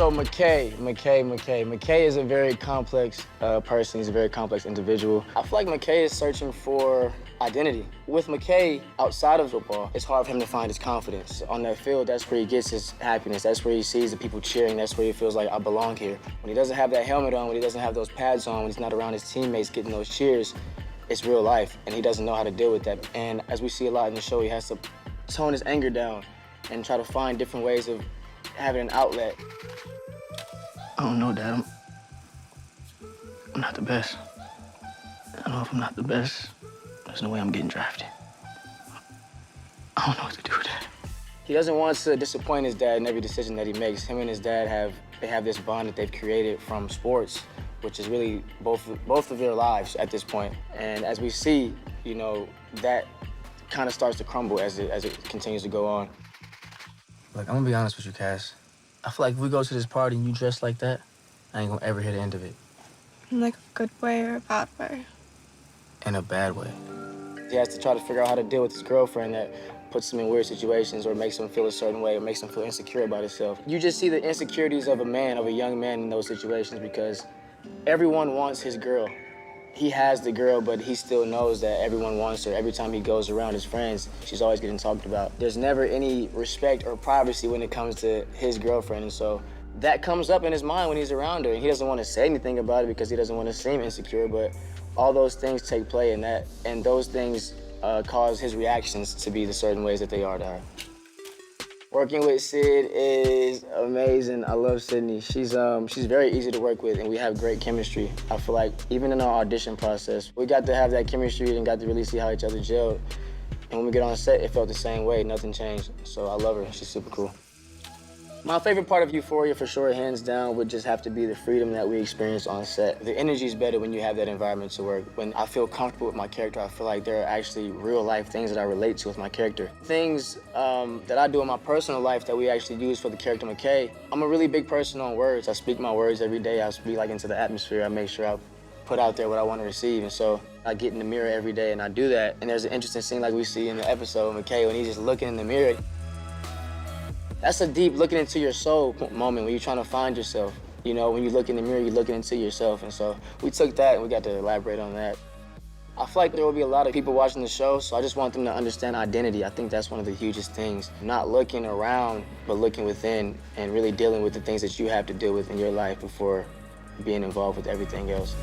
So McKay is a very complex person. He's a very complex individual. I feel like McKay is searching for identity. With McKay, outside of football, it's hard for him to find his confidence. On that field, that's where he gets his happiness. That's where he sees the people cheering. That's where he feels like, I belong here. When he doesn't have that helmet on, when he doesn't have those pads on, when he's not around his teammates getting those cheers, it's real life, and he doesn't know how to deal with that. And as we see a lot in the show, he has to tone his anger down and try to find different ways of having an outlet. I don't know, Dad. I'm not the best. I know if I'm not the best, there's no way I'm getting drafted. I don't know what to do with that. He doesn't want to disappoint his dad in every decision that he makes. Him and his dad have this bond that they've created from sports, which is really both of their lives at this point. And as we see, you know, that kind of starts to crumble as it continues to go on. Look, I'm gonna be honest with you, Cass. I feel like if we go to this party and you dress like that, I ain't gonna ever hear the end of it. In like a good way or a bad way? In a bad way. He has to try to figure out how to deal with his girlfriend that puts him in weird situations or makes him feel a certain way or makes him feel insecure about himself. You just see the insecurities of a young man in those situations because everyone wants his girl. He has the girl, but he still knows that everyone wants her. Every time he goes around his friends, she's always getting talked about. There's never any respect or privacy when it comes to his girlfriend, and so that comes up in his mind when he's around her. And he doesn't want to say anything about it because he doesn't want to seem insecure, but all those things take play in that, and those things cause his reactions to be the certain ways that they are to her. Working with Sid is amazing. I love Sydney. She's very easy to work with, and we have great chemistry. I feel like even in our audition process, we got to have that chemistry and got to really see how each other gelled. And when we get on set, it felt the same way. Nothing changed. So I love her. She's super cool. My favorite part of Euphoria, for sure, hands down, would just have to be the freedom that we experience on set. The energy is better when you have that environment to work. When I feel comfortable with my character, I feel like there are actually real-life things that I relate to with my character. Things that I do in my personal life that we actually use for the character McKay. I'm a really big person on words. I speak my words every day. I speak like into the atmosphere. I make sure I put out there what I want to receive. And so I get in the mirror every day and I do that. And there's an interesting scene like we see in the episode of McKay when he's just looking in the mirror. That's a deep looking into your soul moment when you're trying to find yourself. You know, when you look in the mirror, you're looking into yourself. And so we took that and we got to elaborate on that. I feel like there will be a lot of people watching the show, so I just want them to understand identity. I think that's one of the hugest things. Not looking around, but looking within and really dealing with the things that you have to deal with in your life before being involved with everything else.